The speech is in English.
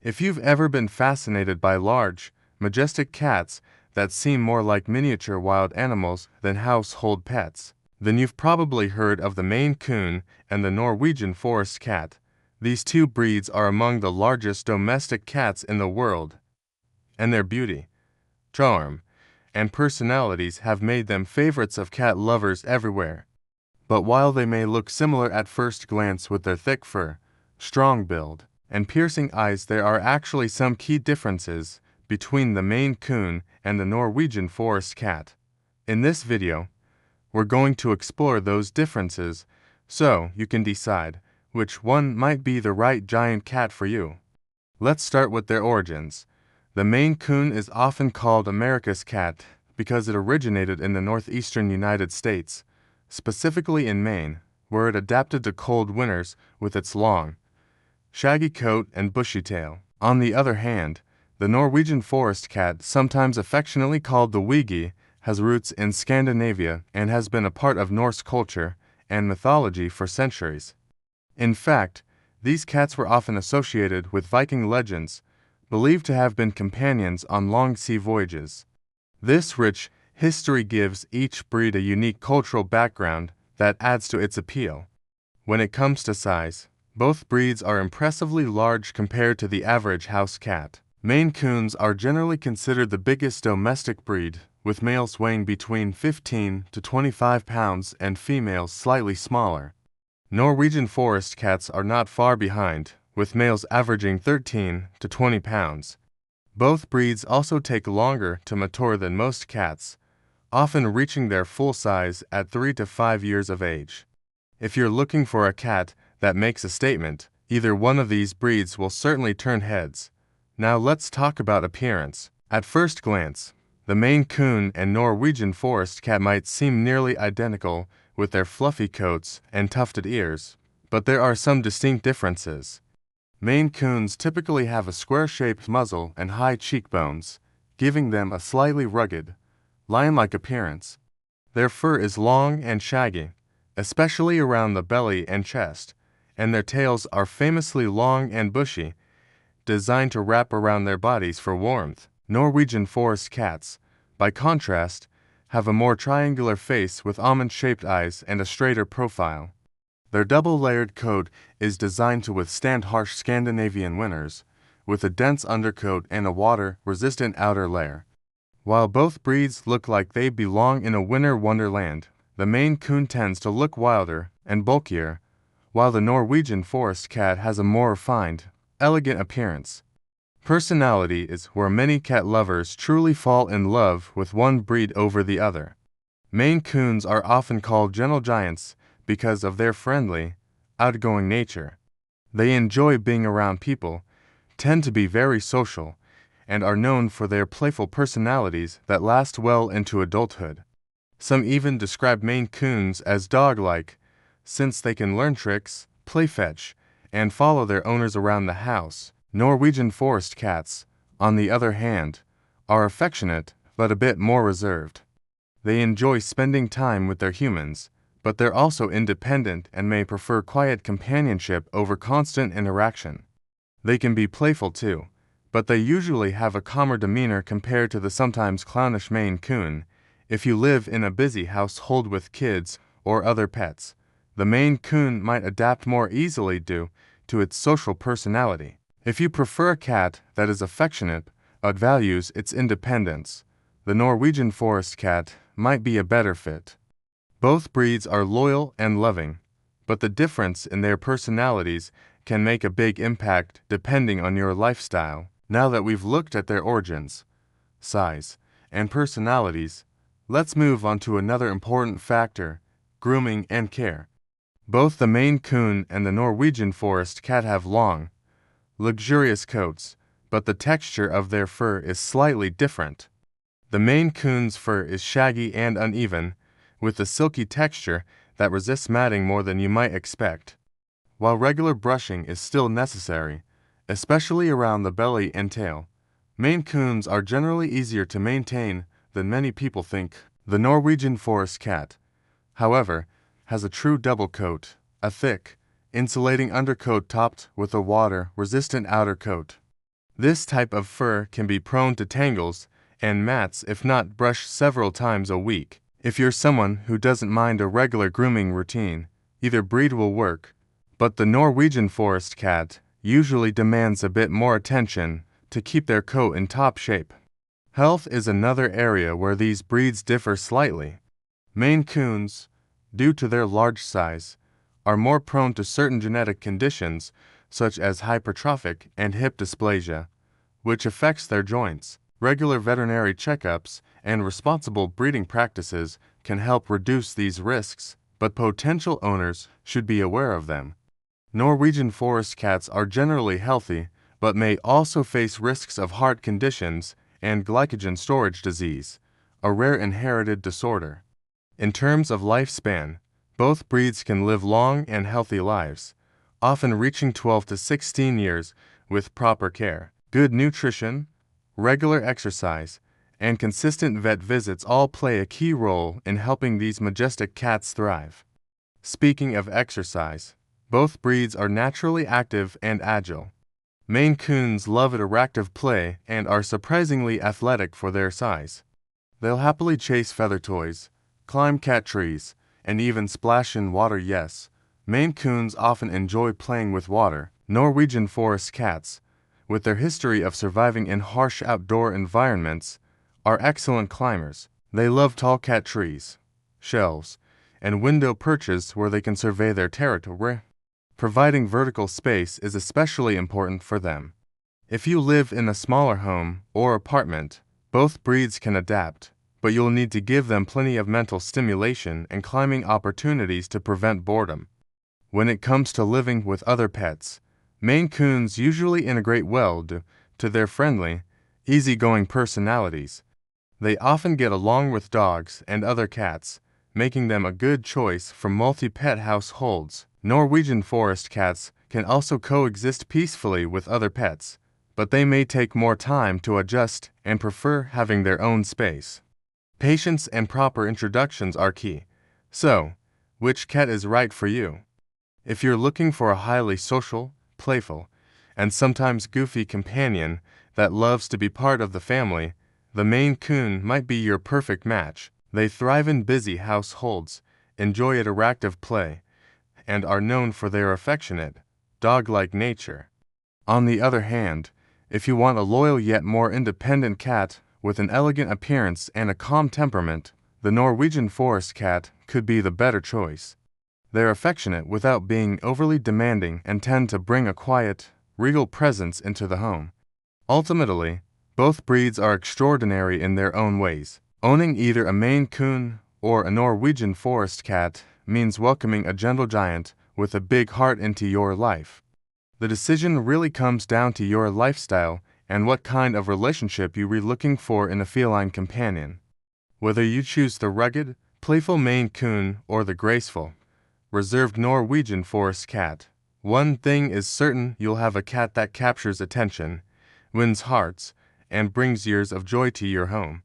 If you've ever been fascinated by large, majestic cats that seem more like miniature wild animals than household pets, then you've probably heard of the Maine Coon and the Norwegian Forest Cat. These two breeds are among the largest domestic cats in the world, and their beauty, charm, and personalities have made them favorites of cat lovers everywhere. But while they may look similar at first glance with their thick fur, strong build, and piercing eyes, there are actually some key differences between the Maine Coon and the Norwegian Forest Cat. In this video, we're going to explore those differences so you can decide which one might be the right giant cat for you. Let's start with their origins. The Maine Coon is often called America's cat because it originated in the northeastern United States, specifically in Maine, where it adapted to cold winters with its long, shaggy coat and bushy tail. On the other hand, the Norwegian Forest Cat, sometimes affectionately called the Wigi, has roots in Scandinavia and has been a part of Norse culture and mythology for centuries. In fact, these cats were often associated with Viking legends, believed to have been companions on long sea voyages. This rich history gives each breed a unique cultural background that adds to its appeal. When it comes to size, both breeds are impressively large compared to the average house cat. Maine Coons are generally considered the biggest domestic breed, with males weighing between 15 to 25 pounds and females slightly smaller. Norwegian Forest Cats are not far behind, with males averaging 13 to 20 pounds. Both breeds also take longer to mature than most cats, often reaching their full size at 3 to 5 years of age. If you're looking for a cat that makes a statement, either one of these breeds will certainly turn heads. Now let's talk about appearance. At first glance, the Maine Coon and Norwegian Forest Cat might seem nearly identical with their fluffy coats and tufted ears, but there are some distinct differences. Maine Coons typically have a square-shaped muzzle and high cheekbones, giving them a slightly rugged, lion-like appearance. Their fur is long and shaggy, especially around the belly and chest, and their tails are famously long and bushy, designed to wrap around their bodies for warmth. Norwegian Forest Cats, by contrast, have a more triangular face with almond-shaped eyes and a straighter profile. Their double-layered coat is designed to withstand harsh Scandinavian winters, with a dense undercoat and a water-resistant outer layer. While both breeds look like they belong in a winter wonderland, the Maine Coon tends to look wilder and bulkier, while the Norwegian Forest Cat has a more refined, elegant appearance. Personality is where many cat lovers truly fall in love with one breed over the other. Maine Coons are often called gentle giants because of their friendly, outgoing nature. They enjoy being around people, tend to be very social, and are known for their playful personalities that last well into adulthood. Some even describe Maine Coons as dog-like, since they can learn tricks, play fetch, and follow their owners around the house. Norwegian Forest Cats, on the other hand, are affectionate but a bit more reserved. They enjoy spending time with their humans, but they're also independent and may prefer quiet companionship over constant interaction. They can be playful too, but they usually have a calmer demeanor compared to the sometimes clownish Maine Coon. If you live in a busy household with kids or other pets, the Maine Coon might adapt more easily due to its social personality. If you prefer a cat that is affectionate but values its independence, the Norwegian Forest Cat might be a better fit. Both breeds are loyal and loving, but the difference in their personalities can make a big impact depending on your lifestyle. Now that we've looked at their origins, size, and personalities, let's move on to another important factor: grooming and care. Both the Maine Coon and the Norwegian Forest Cat have long, luxurious coats, but the texture of their fur is slightly different. The Maine Coon's fur is shaggy and uneven, with a silky texture that resists matting more than you might expect. While regular brushing is still necessary, especially around the belly and tail, Maine Coons are generally easier to maintain than many people think. The Norwegian Forest Cat, however, has a true double coat, a thick, insulating undercoat topped with a water-resistant outer coat. This type of fur can be prone to tangles and mats if not brushed several times a week. If you're someone who doesn't mind a regular grooming routine, either breed will work, but the Norwegian Forest Cat usually demands a bit more attention to keep their coat in top shape. Health is another area where these breeds differ slightly. Maine Coons, due to their large size, are more prone to certain genetic conditions such as hypertrophic and hip dysplasia, which affects their joints. Regular veterinary checkups and responsible breeding practices can help reduce these risks, but potential owners should be aware of them. Norwegian Forest Cats are generally healthy, but may also face risks of heart conditions and glycogen storage disease, a rare inherited disorder. In terms of lifespan, both breeds can live long and healthy lives, often reaching 12 to 16 years with proper care. Good nutrition, regular exercise, and consistent vet visits all play a key role in helping these majestic cats thrive. Speaking of exercise, both breeds are naturally active and agile. Maine Coons love interactive play and are surprisingly athletic for their size. They'll happily chase feather toys, climb cat trees, and even splash in water. Yes, Maine Coons often enjoy playing with water. Norwegian Forest Cats, with their history of surviving in harsh outdoor environments, are excellent climbers. They love tall cat trees, shelves, and window perches where they can survey their territory. Providing vertical space is especially important for them. If you live in a smaller home or apartment, both breeds can adapt, but you'll need to give them plenty of mental stimulation and climbing opportunities to prevent boredom. When it comes to living with other pets, Maine Coons usually integrate well due to their friendly, easygoing personalities. They often get along with dogs and other cats, making them a good choice for multi-pet households. Norwegian Forest Cats can also coexist peacefully with other pets, but they may take more time to adjust and prefer having their own space. Patience and proper introductions are key. So, which cat is right for you? If you're looking for a highly social, playful, and sometimes goofy companion that loves to be part of the family, the Maine Coon might be your perfect match. They thrive in busy households, enjoy interactive play, and are known for their affectionate, dog-like nature. On the other hand, if you want a loyal yet more independent cat with an elegant appearance and a calm temperament, the Norwegian Forest Cat could be the better choice. They're affectionate without being overly demanding and tend to bring a quiet, regal presence into the home. Ultimately, both breeds are extraordinary in their own ways. Owning either a Maine Coon or a Norwegian Forest Cat means welcoming a gentle giant with a big heart into your life. The decision really comes down to your lifestyle and what kind of relationship you're looking for in a feline companion. Whether you choose the rugged, playful Maine Coon or the graceful, reserved Norwegian Forest Cat, one thing is certain: you'll have a cat that captures attention, wins hearts, and brings years of joy to your home.